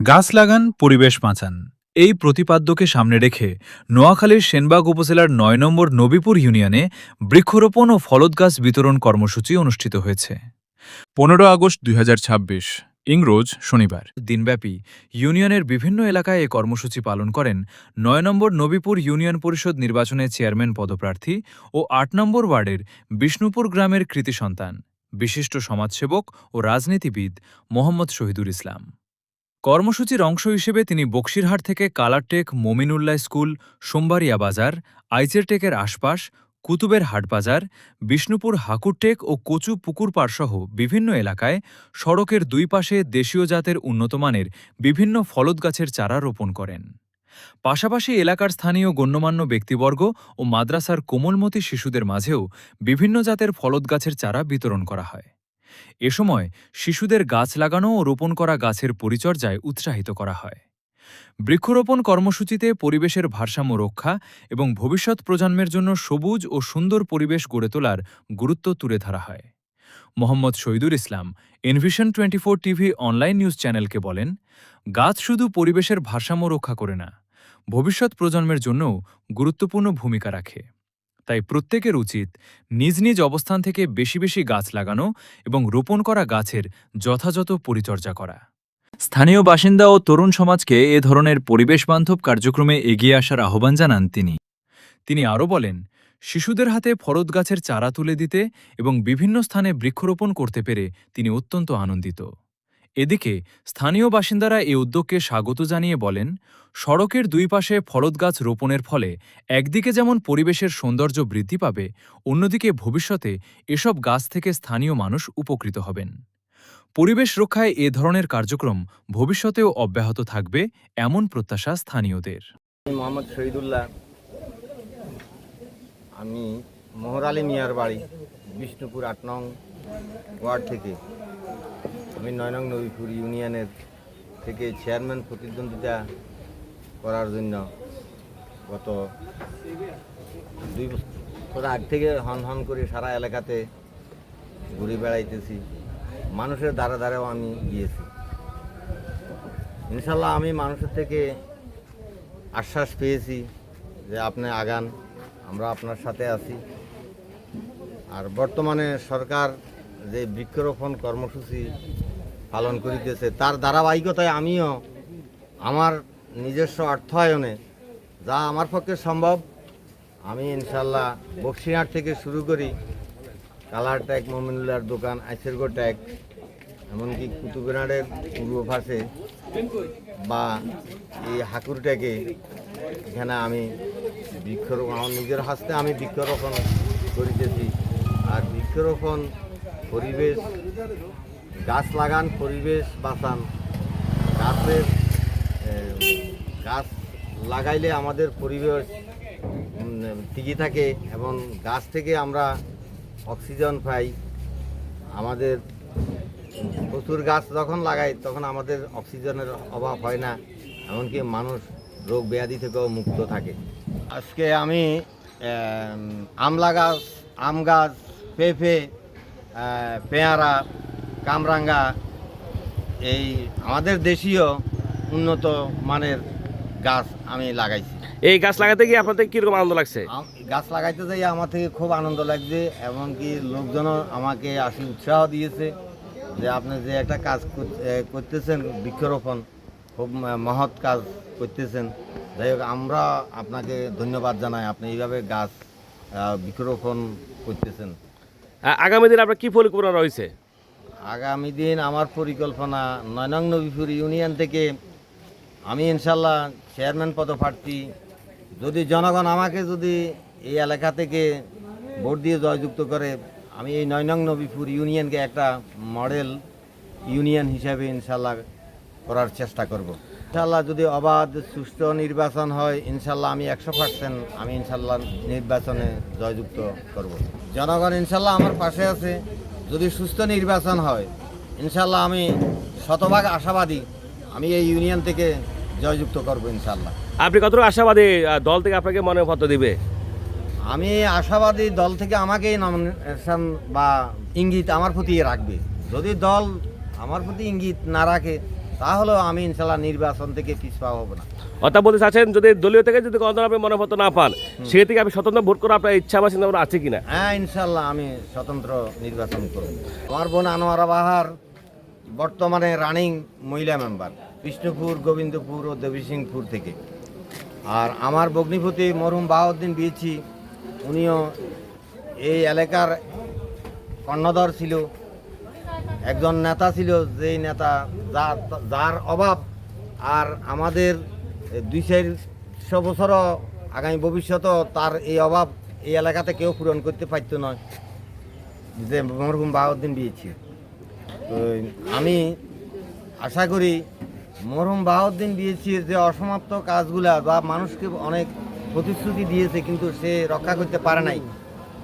গাছ লাগান, পরিবেশ বাঁচান, এই প্রতিপাদ্যকে সামনে রেখে নোয়াখালীর সেনবাগ উপজেলার ৯ নম্বর নবীপুর ইউনিয়নে বৃক্ষরোপণ ও ফলদ গাছ বিতরণ কর্মসূচি অনুষ্ঠিত হয়েছে। 15 আগস্ট 2026 ইংরোজ শনিবার। দিনব্যাপী ইউনিয়নের বিভিন্ন এলাকায় এ কর্মসূচি পালন করেন ৯ নম্বর নবীপুর ইউনিয়ন পরিষদ নির্বাচনে চেয়ারম্যান পদপ্রার্থী ও ৮ নম্বর ওয়ার্ডের বিষ্ণুপুর গ্রামের কৃতি সন্তান, বিশিষ্ট সমাজসেবক ও রাজনীতিবিদ মোহাম্মদ শহীদুল ইসলাম। কর্মসূচির অংশ হিসেবে তিনি বক্সিরহাট থেকে কালারটেক, মমিনুল্লাহ স্কুল, সোমবাড়িয়া বাজার, আইচেরটেকের আশপাশ, কুতুবের হাটবাজার, বিষ্ণুপুর হাকুরটেক ও কচু পুকুরপাড়সহ বিভিন্ন এলাকায় সড়কের দুই পাশে দেশীয় জাতের উন্নতমানের বিভিন্ন ফলদ গাছের চারা রোপণ করেন। পাশাপাশি এলাকার স্থানীয় গণ্যমান্য ব্যক্তিবর্গ ও মাদ্রাসার কোমলমতি শিশুদের মাঝেও বিভিন্ন জাতের ফলদ গাছের চারা বিতরণ করা হয়। এ সময় শিশুদের গাছ লাগানো ও রোপণ করা গাছের পরিচর্যায় উৎসাহিত করা হয়। বৃক্ষরোপণ কর্মসূচিতে পরিবেশের ভারসাম্য রক্ষা এবং ভবিষ্যৎ প্রজন্মের জন্য সবুজ ও সুন্দর পরিবেশ গড়ে তোলার গুরুত্ব তুলে ধরা হয়। Mohammad Shahidul Islam envision 24 TV online news চ্যানেলকে বলেন, গাছ শুধু পরিবেশের ভারসাম্য রক্ষা করে না, ভবিষ্যৎ প্রজন্মের জন্যও গুরুত্বপূর্ণ ভূমিকা রাখে। তাই প্রত্যেকের উচিত নিজ নিজ অবস্থান থেকে বেশি বেশি গাছ লাগানো এবং রোপণ করা গাছের যথাযথ পরিচর্যা করা। স্থানীয় বাসিন্দা ও তরুণ সমাজকে এ ধরনের পরিবেশবান্ধব কার্যক্রমে এগিয়ে আসার আহ্বান জানান তিনি আরও বলেন, শিশুদের হাতে ফলদ গাছের চারা তুলে দিতে এবং বিভিন্ন স্থানে বৃক্ষরোপণ করতে পেরে তিনি অত্যন্ত আনন্দিত। এদিকে স্থানীয় বাসিন্দারা এ উদ্যোগকে স্বাগত জানিয়ে বলেন, সড়কের দুই পাশে ফলদ গাছ রোপণের ফলে একদিকে যেমন পরিবেশের সৌন্দর্য বৃদ্ধি পাবে, অন্যদিকে ভবিষ্যতে এসব গাছ থেকে স্থানীয় মানুষ উপকৃত হবেন। পরিবেশ রক্ষায় এ ধরনের কার্যক্রম ভবিষ্যতেও অব্যাহত থাকবে এমন প্রত্যাশা স্থানীয়দের। মোহাম্মদ শহীদুল্লাহ, আমি মোহর আলী মিয়ার বাড়ি বিষ্ণুপুর ৮ নং ওয়ার্ড থেকে। আমি ৯ নং নবীপুর ইউনিয়নের থেকে চেয়ারম্যান প্রতিদ্বন্দ্বিতা করার জন্য গত 2 বছর আগ থেকে হন হন করে সারা এলাকাতে ঘুরে বেড়াইতেছি। মানুষের দ্বারা দ্বারাও আমি গিয়েছি। ইনশাল্লাহ আমি মানুষের থেকে আশ্বাস পেয়েছি যে আপনি আগান, আমরা আপনার সাথে আছি। আর বর্তমানে সরকার যে বৃক্ষরোপণ কর্মসূচি পালন করিতেছে তার ধারাবাহিকতায় আমিও আমার নিজস্ব অর্থায়নে যা আমার পক্ষে সম্ভব আমি ইনশাল্লাহ বক্সিরহাট থেকে শুরু করি কালার ট্যাগ, মমিনুল্লাহর দোকান, আইসেরগো ট্যাগ, এমনকি কুতুবনাড়ের পূর্ব পাশে বা এই হাকুর ট্যাগে এখানে আমি বৃক্ষরোপণ আমার নিজের হাতে আমি বৃক্ষরোপণ করিতেছি। আর বৃক্ষরোপণ পরিবেশ, গাছ লাগান, পরিবেশ বাঁচান। গাছ লাগাইলে আমাদের পরিবেশ টিকে থাকে এবং গাছ থেকে আমরা অক্সিজেন পাই। আমাদের প্রচুর গাছ যখন লাগাই তখন আমাদের অক্সিজেনের অভাব হয় না, এমনকি মানুষ রোগ ব্যাধি থেকেও মুক্ত থাকে। আজকে আমি আমলা গাছ, আম গাছ, পেঁপে, পেয়ারা, কামরাঙ্গা, এই আমাদের দেশীয় উন্নত মানের গাছ আমি লাগাইছি। এই গাছ লাগাতে গিয়ে আপনাদের কীরকম আনন্দ লাগছে? গাছ লাগাইতে যাই আমার থেকে খুব আনন্দ লাগছে, এমনকি লোকজনও আমাকে আসি উৎসাহ দিয়েছে যে আপনি যে একটা কাজ করতেছেন বৃক্ষরোপণ, খুব মহৎ কাজ করতেছেন। যাই হোক, আমরা আপনাকে ধন্যবাদ জানাই, আপনি এইভাবে গাছ বৃক্ষরোপণ করতেছেন। আগামী দিন আপনার কী পরিকল্পনা রয়েছে? আগামী দিন আমার পরিকল্পনা ৯ নং নবীপুর ইউনিয়ন থেকে আমি ইনশাল্লাহ চেয়ারম্যান পদপ্রার্থী। যদি জনগণ আমাকে যদি এই এলাকা থেকে ভোট দিয়ে জয়যুক্ত করে, আমি এই ৯ নং নবীপুর ইউনিয়নকে একটা মডেল ইউনিয়ন হিসাবে ইনশাল্লাহ করার চেষ্টা করব। ইনশাল্লাহ যদি অবাধ সুষ্ঠু নির্বাচন হয়, ইনশাল্লাহ আমি 100% আমি ইনশাল্লাহ নির্বাচনে জয়যুক্ত করব। জনগণ ইনশাল্লাহ আমার পাশে আছে। যদি সুস্থ নির্বাচন হয়, ইনশাল্লাহ আমি শতভাগ আশাবাদী আমি এই ইউনিয়ন থেকে জয়যুক্ত করব ইনশাল্লাহ। আপনি কতটুকু আশাবাদী দল থেকে আপনাকে মনোনয়নপত্র দিবে? আমি আশাবাদী দল থেকে আমাকেই নমিনেশন বা ইঙ্গিত আমার প্রতি রাখবে। যদি দল আমার প্রতি ইঙ্গিত না রাখে, তাহলেও আমি ইনশাল্লাহ নির্বাচন থেকে পিছপা হব না। অর্থাৎ বলতে চাচ্ছেন যদি দলীয় থেকে যদি কোনো আপনি মনোনয়নপত্র না পান সে থেকে আপনি স্বতন্ত্র ভোট করার আপনার ইচ্ছা বা চিন্তা ভাবনা আছে কিনা? হ্যাঁ, ইনশাল্লাহ আমি স্বতন্ত্র নির্বাচন করব। আমার বোন আনোয়ারা বাহার বর্তমানে রানিং মহিলা মেম্বার বিষ্ণুপুর, গোবিন্দপুর ও দেবীসিংপুর থেকে। আর আমার ভগ্নিপতি মরহুম বাহাউদ্দিন বিয়েছি, উনিও এই এলাকার কর্ণধর ছিল, একজন নেতা ছিল, যেই নেতা যার অভাব আর আমাদের 200 বছরও আগামী ভবিষ্যতেও তার এই অভাব এই এলাকাতে কেউ পূরণ করতে পারত নয়, যে মরহুম বাহাউদ্দিন বিয়েছি। তো আমি আশা করি মরহুম বাহাউদ্দিন বিয়েছির যে অসমাপ্ত কাজগুলা বা মানুষকে অনেক প্রতিশ্রুতি দিয়েছে কিন্তু সে রক্ষা করতে পারে নাই,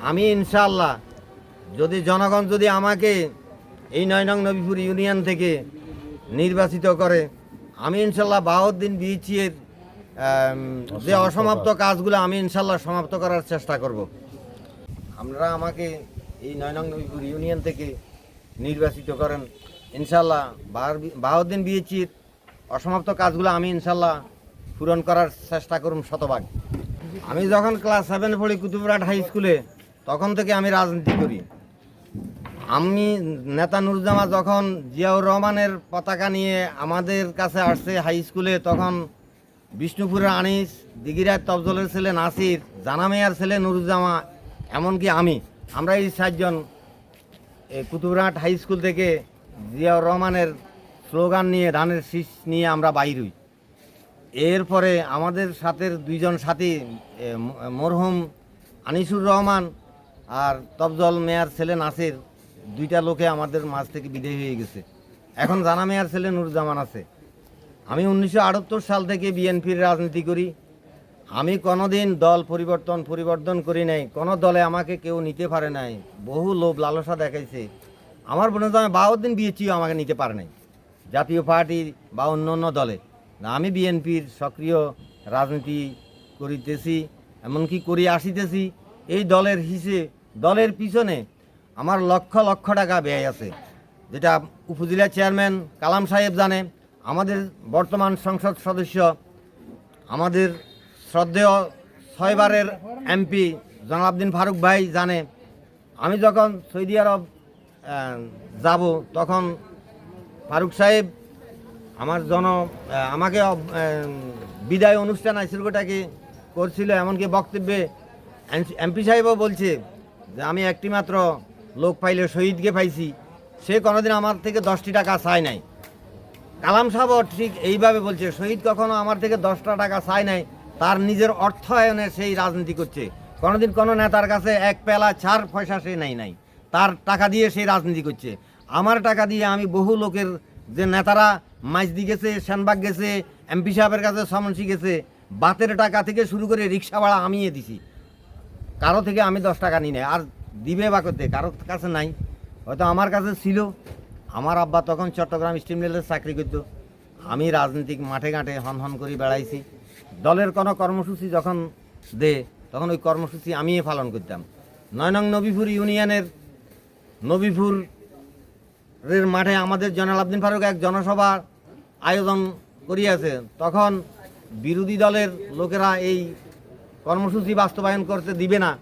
আমি ইনশাআল্লাহ যদি জনগণ যদি আমাকে এই 9 নং নবীপুর ইউনিয়ন থেকে নির্বাচিত করে, আমি ইনশাল্লাহ বাহাউদ্দিন বিয়েছির যে অসমাপ্ত কাজগুলো আমি ইনশাল্লাহ সমাপ্ত করার চেষ্টা করব। আপনারা আমাকে এই 9 নং নবীপুর ইউনিয়ন থেকে নির্বাচিত করেন, ইনশাল্লাহ বাহাউদ্দিন বিয়েছির অসমাপ্ত কাজগুলো আমি ইনশাল্লাহ পূরণ করার চেষ্টা করুন শতভাগ। আমি যখন ক্লাস 7 পড়ি কুতুবরাট হাই স্কুলে, তখন থেকে আমি রাজনীতি করি। আমি নেতা নুরুজ্জামান যখন জিয়াউর রহমানের পতাকা নিয়ে আমাদের কাছে আসছে হাই স্কুলে, তখন বিষ্ণুপুরের আনিস, দিঘিরার তফজলের ছেলে নাসির, জানামেয়ার ছেলে নুরুজ্জামা, এমনকি আমরা এই 4 জন কুতুবরাট হাই স্কুল থেকে জিয়াউর রহমানের স্লোগান নিয়ে, ধানের শীষ নিয়ে আমরা বাইর হই। এরপরে আমাদের সাথে 2 জন সাথী মরহুম আনিসুর রহমান আর তফজল মেয়ার ছেলে নাসির, 2টা লোকে আমাদের মাঝ থেকে বিদায় হয়ে গেছে। এখন জানা মেয়ার ছেলে নুরুজ্জামান আছে। আমি 1978 সাল থেকে বিএনপির রাজনীতি করি। আমি কোনোদিন দল পরিবর্তন করি নাই, কোনো দলে আমাকে কেউ নিতে পারে নাই। বহু লোভ লালসা দেখাইছে। আমার বোন বাহাউদ্দিন বিয়েছিও আমাকে নিতে পারে নাই, জাতীয় পার্টি বা অন্য দলে না। আমি বিএনপির সক্রিয় রাজনীতি করিতেছি, এমনকি করে আসিতেছি। এই দলের পিছনে আমার লক্ষ লক্ষ টাকা ব্যয় আছে, যেটা উপজেলা চেয়ারম্যান কালাম সাহেব জানে, আমাদের বর্তমান সংসদ সদস্য আমাদের শ্রদ্ধেয় 6 বারের এমপি জনাবউদ্দিন ফারুক ভাই জানে। আমি যখন সৌদি আরব যাব, তখন ফারুক সাহেব আমাকে বিদায় অনুষ্ঠান আইসিরগোটাকে করছিল, এমনকি বক্তব্যে এমপি সাহেবও বলছে যে আমি একটি মাত্র লোক পাইলে শহীদকে পাইছি, সে কোনোদিন আমার থেকে 10টি টাকা চায় নাই। কালাম সাহেবও ঠিক এইভাবে বলছে, শহীদ কখনো আমার থেকে 10টা টাকা চায় নাই, তার নিজের অর্থায়নে সেই রাজনীতি করছে। কোনোদিন কোনো নেতার কাছে এক পেলা ছাড় পয়সা সে নাই, তার টাকা দিয়ে সেই রাজনীতি করছে। আমার টাকা দিয়ে আমি বহু লোকের, যে নেতারা মাইজদি গেছে, সেনবাগ গেছে, এমপি সাহেবের কাছে সমনসি গেছে, বাতের টাকা থেকে শুরু করে রিক্সা ভাড়া আমিয়ে দিছি। কারো থেকে আমি 10 টাকা নিই নাই, আর দিবে বা করতে কারো কাছে নাই, হয়তো আমার কাছে ছিল। আমার আব্বা তখন চট্টগ্রাম স্টিম রেলের চাকরি করতো। আমি রাজনীতিক মাঠে ঘাটে হন করে বেড়াইছি। দলের কোনো কর্মসূচি যখন তখন ওই কর্মসূচি আমিই পালন করতাম। 9 নং নবীপুর ইউনিয়নের নবীপুরের মাঠে আমাদের জনাবউদ্দিন ফারুক এক জনসভা আয়োজন করিয়াছে। তখন বিরোধী দলের লোকেরা এই কর্মসূচি বাস্তবায়ন করতে দিবে না।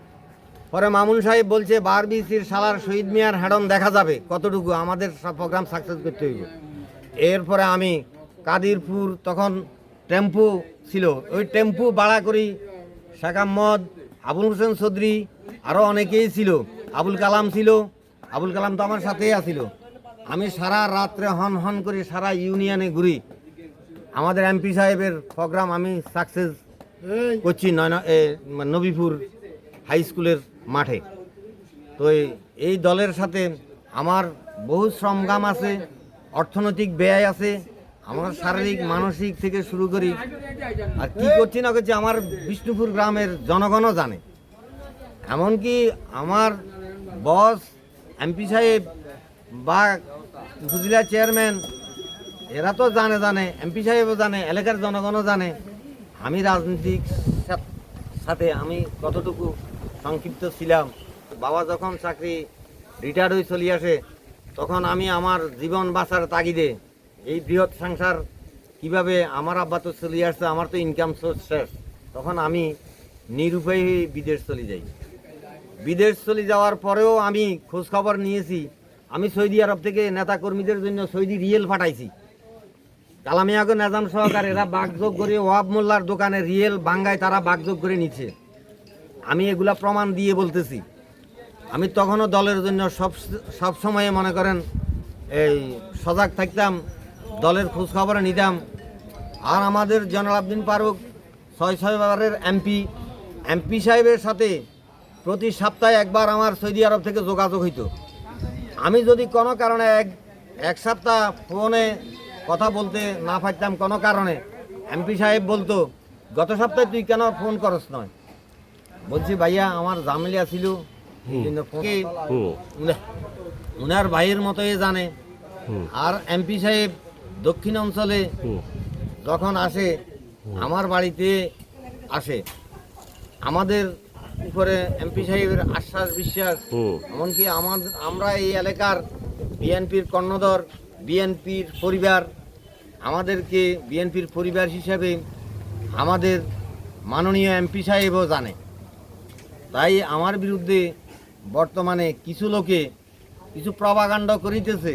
পরে মামুন সাহেব বলছে, বারবিসির সালার শহীদ মিয়ার হেডন দেখা যাবে কতটুকু, আমাদের সব প্রোগ্রাম সাকসেস করতে হইব। এরপরে আমি কাদিরপুর, তখন টেম্পু ছিল, ওই টেম্পু ভাড়া করি শেখ আহমদ, আবুল হোসেন চৌধুরী, আরও অনেকেই ছিল, আবুল কালাম ছিল। আবুল কালাম তো আমার সাথেই আছিল। আমি সারা রাত্রে হন করে সারা ইউনিয়নে ঘুরি। আমাদের এমপি সাহেবের প্রোগ্রাম আমি সাকসেস করছি নবীপুর হাই স্কুলের মাঠে। তো এই দলের সাথে আমার বহু শ্রমগাম আছে, অর্থনৈতিক ব্যয় আছে, আমার শারীরিক মানসিক থেকে শুরু করি। আর কি করছি না করছি আমার বিষ্ণুপুর গ্রামের জনগণও জানে। এমনকি আমার বস এমপি সাহেব বা উপজেলা চেয়ারম্যান এরা তো জানে, এমপি সাহেবও জানে, এলাকার জনগণও জানে আমি রাজনীতির সাথে আমি কতটুকু সংক্ষিপ্ত ছিলাম। বাবা যখন চাকরি রিটায়ার্ড হয়ে চলে আসে, তখন আমি আমার জীবন বাঁচার তাগিদে এই বৃহৎ সংসার কিভাবে, আমার আব্বা তো চলে আসছে, আমার তো ইনকাম সোর্স শেষ, তখন আমি নিরুপায় হয়ে বিদেশ চলে যাই। বিদেশ চলে যাওয়ার পরেও আমি খোঁজখবর নিয়েছি, আমি সৌদি আরব থেকে নেতা কর্মীদের জন্য সৌদি রিয়েল পাঠাইছি। কালামিয়াগো নিজাম সহকারে এরা বাগযোগ করে ওয়াব মোল্লার দোকানে রিয়েল বাঙ্গায় তারা বাগযোগ করে নিচ্ছে। আমি এগুলা প্রমাণ দিয়ে বলতেছি। আমি তখনও দলের জন্য সব সময়ে মনে করেন এই সজাগ থাকতাম, দলের খোঁজখবর নিতাম। আর আমাদের জয়নাল আবদিন ফারুক ৬ বারের এমপি সাহেবের সাথে প্রতি সপ্তাহে একবার আমার সৌদি আরব থেকে যোগাযোগ হইতো। আমি যদি কোনো কারণে এক সপ্তাহ ফোনে কথা বলতে না পারতাম কোনো কারণে, এমপি সাহেব বলতো, গত সপ্তাহে তুই কেন ফোন করস নয়? বলছি ভাইয়া আমার ঝামেলা ছিল, এই জন্য উনার ভাইয়ের মতোই জানে। আর এমপি সাহেব দক্ষিণ অঞ্চলে যখন আসে, আমার বাড়িতে আসে, আমাদের উপরে এমপি সাহেবের আশ্বাস বিশ্বাস, এমনকি আমরা এই এলাকার বিএনপির কর্ণধর, বিএনপির পরিবার, আমাদেরকে বিএনপির পরিবার হিসাবে আমাদের মাননীয় এমপি সাহেবও জানে। তাই আমার বিরুদ্ধে বর্তমানে কিছু লোকে কিছু প্রপাগান্ড করিতেছে,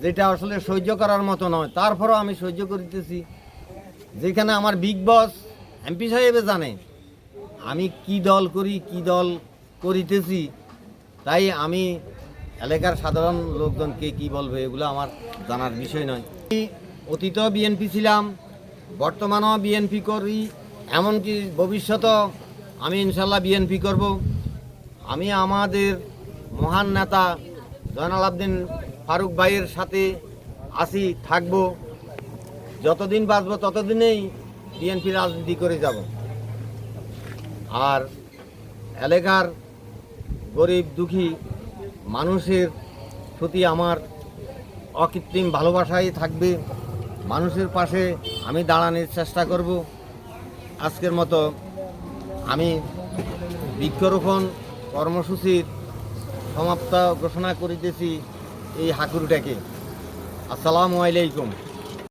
যেটা আসলে সহ্য করার মতো নয়। তারপরও আমি সহ্য করিতেছি। যেখানে আমার বিগ বস এমপি সাহেবে জানে আমি কি দল করি, কি দল করিতেছি, তাই আমি এলাকার সাধারণ লোকজনকে কি বলবে এগুলো আমার জানার বিষয় নয়। আমি অতীতেও বিএনপি ছিলাম, বর্তমানেও বিএনপি করি, এমনকি ভবিষ্যতেও আমি ইনশাল্লাহ বিএনপি করব। আমি আমাদের মহান নেতা জয়নাল আবদিন ফারুক ভাইয়ের সাথে আছি, থাকব। যতদিন বাঁচব ততদিনেই বিএনপি রাজনীতি করে যাব। আর এলাকার গরিব দুঃখী মানুষের প্রতি আমার অকৃত্রিম ভালোবাসাই থাকবে। মানুষের পাশে আমি দাঁড়ানোর চেষ্টা করব। আজকের মতো আমি বৃক্ষরোপণ কর্মসূচির সমাপ্ত ঘোষণা করিতেছি এই হাকুরটাকে। আসসালামু আলাইকুম।